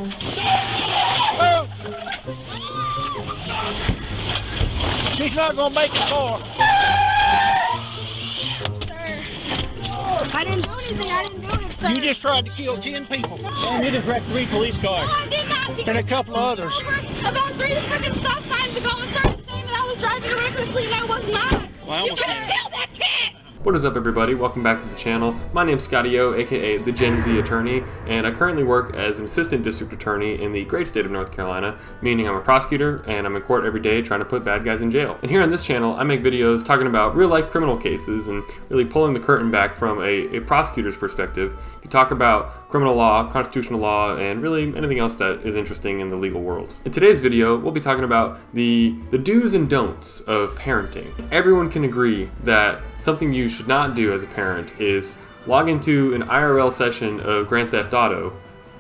Move. She's not gonna make it far. Sir, I didn't do anything. I didn't do it, sir. You just tried to kill 10 people. And you just wrecked 3 police cars. No, I did not. And a couple of others. About 3 freaking stop signs ago, and started saying that I was driving recklessly, and I was not. Well, You couldn't kill that kid. What is up, everybody? Welcome back to the channel. My name's Scotty O, aka the Gen Z Attorney, and I currently work as an assistant district attorney in the great state of North Carolina, meaning I'm a prosecutor and I'm in court every day trying to put bad guys in jail. And here on this channel, I make videos talking about real-life criminal cases and really pulling the curtain back from a prosecutor's perspective to talk about criminal law, constitutional law, and really anything else that is interesting in the legal world. In today's video, we'll be talking about the do's and don'ts of parenting. Everyone can agree that something you should not do as a parent is log into an IRL session of Grand Theft Auto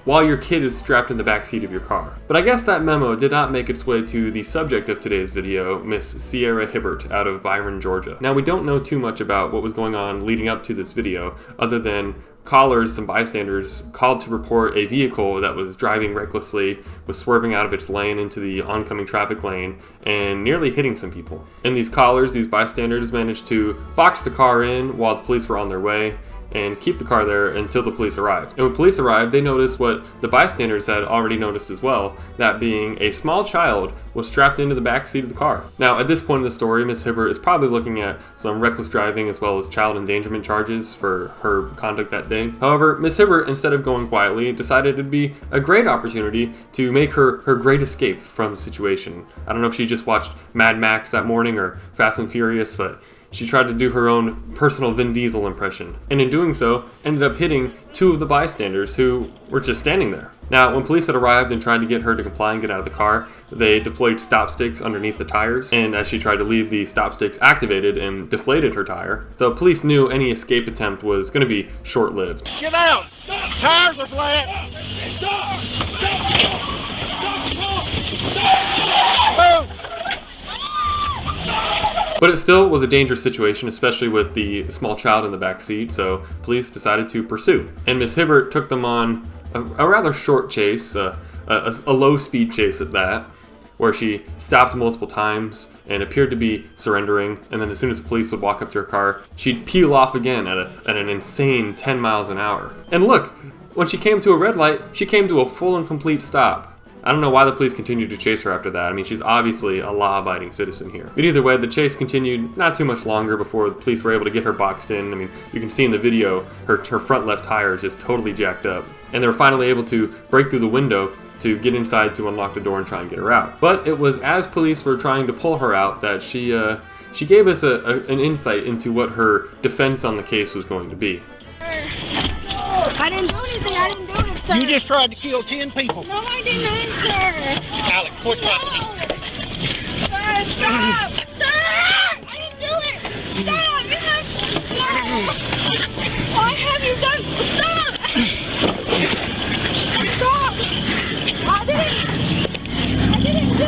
while your kid is strapped in the backseat of your car. But I guess that memo did not make its way to the subject of today's video, Miss Sierra Hibbert out of Byron, Georgia. Now, we don't know too much about what was going on leading up to this video, other than callers, some bystanders, called to report a vehicle that was driving recklessly, was swerving out of its lane into the oncoming traffic lane, and nearly hitting some people. And these callers, these bystanders, managed to box the car in while the police were on their way, and keep the car there until the police arrived. And when police arrived, they noticed what the bystanders had already noticed as well, that being a small child was strapped into the back seat of the car. Now, at this point in the story, Miss Hibbert is probably looking at some reckless driving as well as child endangerment charges for her conduct that day. However, Miss Hibbert, instead of going quietly, decided it'd be a great opportunity to make her great escape from the situation. I don't know if she just watched Mad Max that morning or Fast and Furious, but she tried to do her own personal Vin Diesel impression, and in doing so, ended up hitting 2 of the bystanders who were just standing there. Now, when police had arrived and tried to get her to comply and get out of the car, they deployed stop sticks underneath the tires, and as she tried to leave, the stop sticks activated and deflated her tire. So police knew any escape attempt was going to be short-lived. Get out! Tires are flat! Move! But it still was a dangerous situation, especially with the small child in the back seat, so police decided to pursue. And Miss Hibbert took them on a rather short chase, a low-speed chase at that, where she stopped multiple times and appeared to be surrendering, and then as soon as the police would walk up to her car, she'd peel off again at an insane 10 miles an hour. And look, when she came to a red light, she came to a full and complete stop. I don't know why the police continued to chase her after that. I mean, she's obviously a law-abiding citizen here. But either way, the chase continued not too much longer before the police were able to get her boxed in. I mean, you can see in the video, her front left tire is just totally jacked up. And they were finally able to break through the window to get inside to unlock the door and try and get her out. But it was as police were trying to pull her out that she gave us an insight into what her defense on the case was going to be. I didn't do anything. I didn't do it, sir. You just tried to kill 10 people. No, I didn't, sir. Alex, switch back to me. Sir, stop! Sir! I didn't do it! Stop! You have... No! Why have you done... Stop! Stop! I didn't do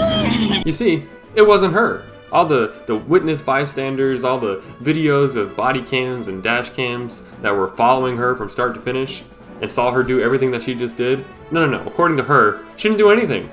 it! You see, it wasn't her. All the witness bystanders, all the videos of body cams and dash cams that were following her from start to finish and saw her do everything that she just did. No. According to her, she didn't do anything.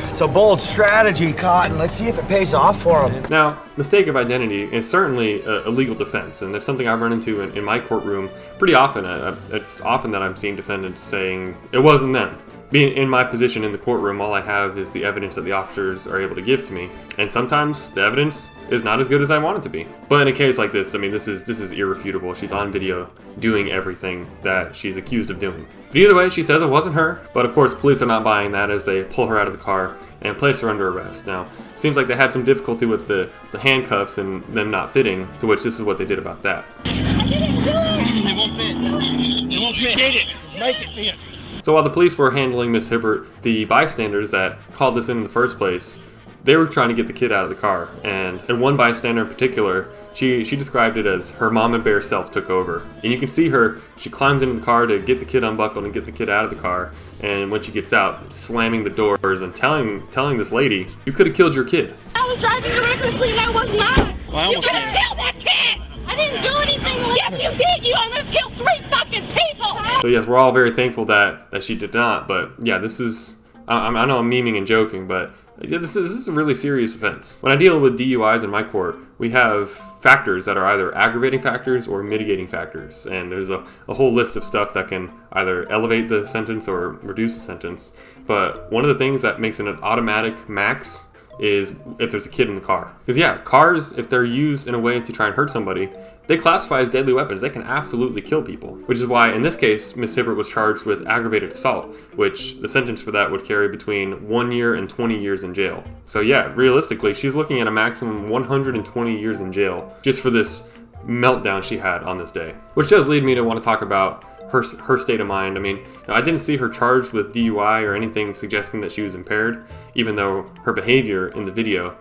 It's a bold strategy, Cotton. Let's see if it pays off for him. Now, mistake of identity is certainly a legal defense, and it's something I've run into in my courtroom pretty often. It's often that I'm seeing defendants saying, it wasn't them. Being in my position in the courtroom, all I have is the evidence that the officers are able to give to me. And sometimes the evidence is not as good as I want it to be. But in a case like this, I mean, this is irrefutable. She's on video doing everything that she's accused of doing. But either way, she says it wasn't her. But of course, police are not buying that as they pull her out of the car and place her under arrest. Now, it seems like they had some difficulty with the handcuffs and them not fitting, to which this is what they did about that. It won't fit. It won't fit. Get it! Make it fit! So while the police were handling Miss Hibbert, the bystanders that called this in the first place, they were trying to get the kid out of the car. And one bystander in particular, she described it as her mama bear self took over. And you can see her, she climbs into the car to get the kid unbuckled and get the kid out of the car. And when she gets out, slamming the doors and telling this lady, you could have killed your kid. I was driving recklessly and I was not. Well, You could have killed that kid! I didn't do anything. Yes, you did. You almost killed 3 fucking people. So yes, we're all very thankful that she did not. But yeah, this is I know I'm memeing and joking, but this is a really serious offense. When I deal with DUIs in my court, we have factors that are either aggravating factors or mitigating factors. And there's a whole list of stuff that can either elevate the sentence or reduce the sentence. But one of the things that makes it an automatic max is if there's a kid in the car. Because yeah, cars, if they're used in a way to try and hurt somebody, they classify as deadly weapons. They can absolutely kill people. Which is why, in this case, Miss Hibbert was charged with aggravated assault, which the sentence for that would carry between 1 year and 20 years in jail. So yeah, realistically, she's looking at a maximum 120 years in jail just for this meltdown she had on this day. Which does lead me to want to talk about her state of mind. I mean, I didn't see her charged with DUI or anything suggesting that she was impaired, even though her behavior in the video,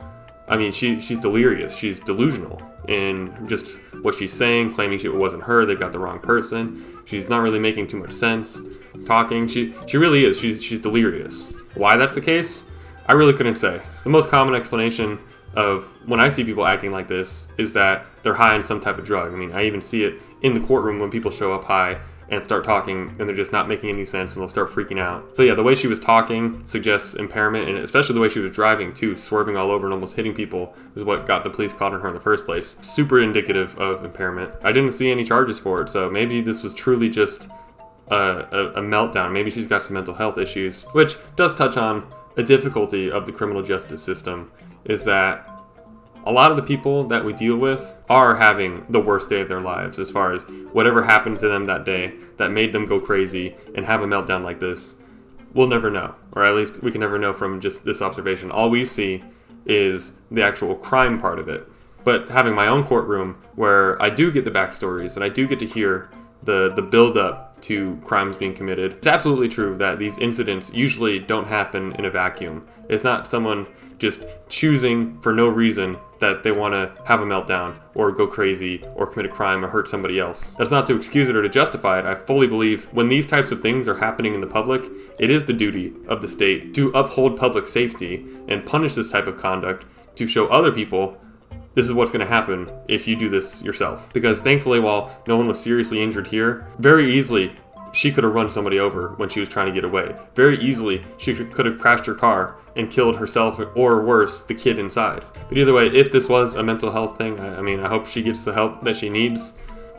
I mean, she's delirious. She's delusional in just what she's saying, claiming it wasn't her. They've got the wrong person. She's not really making too much sense talking. She really is. She's delirious. Why that's the case, I really couldn't say. The most common explanation of when I see people acting like this is that they're high on some type of drug. I mean, I even see it in the courtroom when people show up high and start talking and they're just not making any sense and they'll start freaking out. So yeah, the way she was talking suggests impairment, and especially the way she was driving too, swerving all over and almost hitting people is what got the police caught on her in the first place. Super indicative of impairment. I didn't see any charges for it, so maybe this was truly just a meltdown. Maybe she's got some mental health issues, which does touch on a difficulty of the criminal justice system, is that a lot of the people that we deal with are having the worst day of their lives as far as whatever happened to them that day that made them go crazy and have a meltdown like this. We'll never know, or at least we can never know from just this observation. All we see is the actual crime part of it. But having my own courtroom where I do get the backstories and I do get to hear the build-up to crimes being committed, it's absolutely true that these incidents usually don't happen in a vacuum. It's not someone just choosing for no reason that they want to have a meltdown or go crazy or commit a crime or hurt somebody else. That's not to excuse it or to justify it. I fully believe when these types of things are happening in the public, it is the duty of the state to uphold public safety and punish this type of conduct to show other people this is what's going to happen if you do this yourself. Because thankfully, while no one was seriously injured here, very easily she could have run somebody over when she was trying to get away. Very easily, she could have crashed her car and killed herself, or worse, the kid inside. But either way, if this was a mental health thing, I mean, I hope she gets the help that she needs.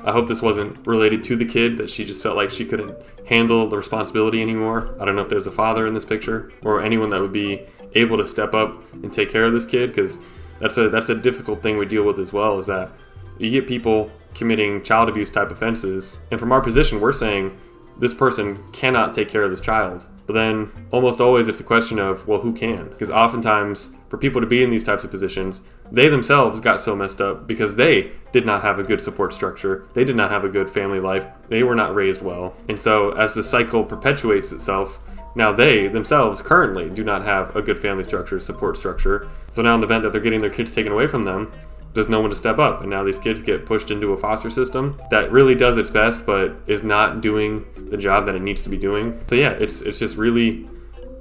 I hope this wasn't related to the kid, that she just felt like she couldn't handle the responsibility anymore. I don't know if there's a father in this picture or anyone that would be able to step up and take care of this kid, because that's a difficult thing we deal with as well, is that you get people committing child abuse type offenses, and from our position, we're saying this person cannot take care of this child. But then almost always it's a question of, well, who can? Because oftentimes for people to be in these types of positions, they themselves got so messed up because they did not have a good support structure. They did not have a good family life. They were not raised well. And so as the cycle perpetuates itself, now they themselves currently do not have a good family structure, support structure. So now in the event that they're getting their kids taken away from them, there's no one to step up, and now these kids get pushed into a foster system that really does its best but is not doing the job that it needs to be doing. So yeah, it's just really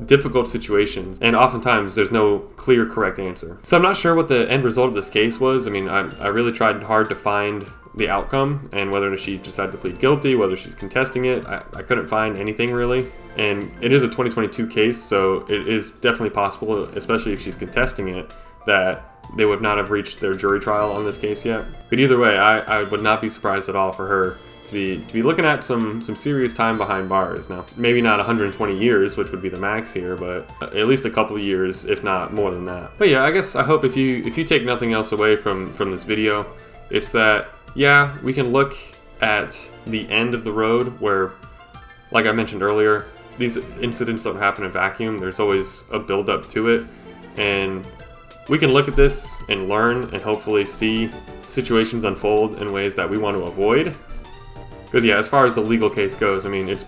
difficult situations, and oftentimes there's no clear correct answer. So I'm not sure what the end result of this case was. I mean, I really tried hard to find the outcome and whether she decided to plead guilty, whether she's contesting it. I couldn't find anything really, and it is a 2022 case, so it is definitely possible, especially if she's contesting it, that they would not have reached their jury trial on this case yet. But either way, I would not be surprised at all for her to be looking at some serious time behind bars. Now, maybe not 120 years, which would be the max here, but at least a couple years, if not more than that. But yeah, I hope if you take nothing else away from this video, it's that, yeah, we can look at the end of the road where, like I mentioned earlier, these incidents don't happen in a vacuum. There's always a build-up to it, and we can look at this and learn and hopefully see situations unfold in ways that we want to avoid. Because yeah, as far as the legal case goes, I mean, it's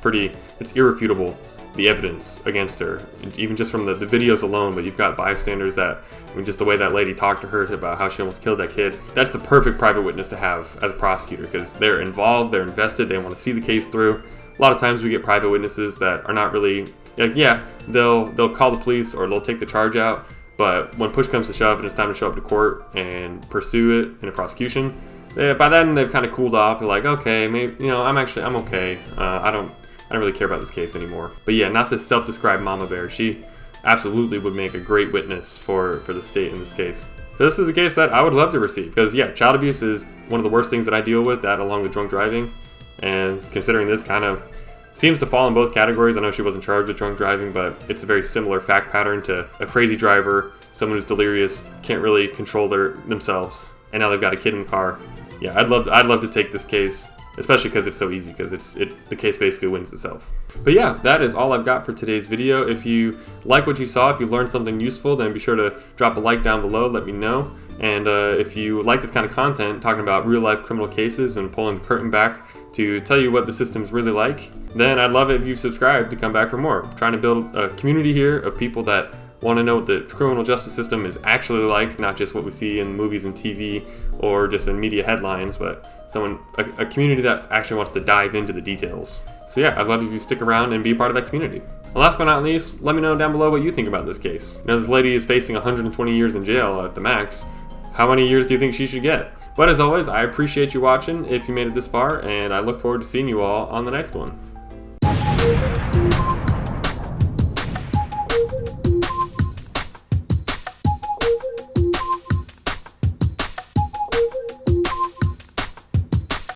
irrefutable, the evidence against her, even just from the videos alone. But you've got bystanders that, I mean, just the way that lady talked to her about how she almost killed that kid, that's the perfect private witness to have as a prosecutor, because they're involved, they're invested, they want to see the case through. A lot of times we get private witnesses that are not really, like, yeah, they'll call the police or they'll take the charge out, but when push comes to shove and it's time to show up to court and pursue it in a prosecution, by then they've kind of cooled off. They're like, okay, maybe, I'm okay. I I don't really care about this case anymore. But yeah, not this self-described mama bear. She absolutely would make a great witness for the state in this case. So this is a case that I would love to receive, because yeah, child abuse is one of the worst things that I deal with, that along with drunk driving. And considering this kind of seems to fall in both categories. I know she wasn't charged with drunk driving, but it's a very similar fact pattern to a crazy driver, someone who's delirious, can't really control themselves, and now they've got a kid in the car. Yeah, I'd love to take this case, especially because it's so easy, because the case basically wins itself. But yeah, that is all I've got for today's video. If you like what you saw, if you learned something useful, then be sure to drop a like down below, let me know. And if you like this kind of content, talking about real life criminal cases and pulling the curtain back to tell you what the system's really like, then I'd love it if you subscribe to come back for more. I'm trying to build a community here of people that want to know what the criminal justice system is actually like, not just what we see in movies and TV or just in media headlines, but a community that actually wants to dive into the details. So yeah, I'd love if you stick around and be a part of that community. And last but not least, let me know down below what you think about this case. You know, this lady is facing 120 years in jail at the max. How many years do you think she should get? But as always, I appreciate you watching if you made it this far, and I look forward to seeing you all on the next one.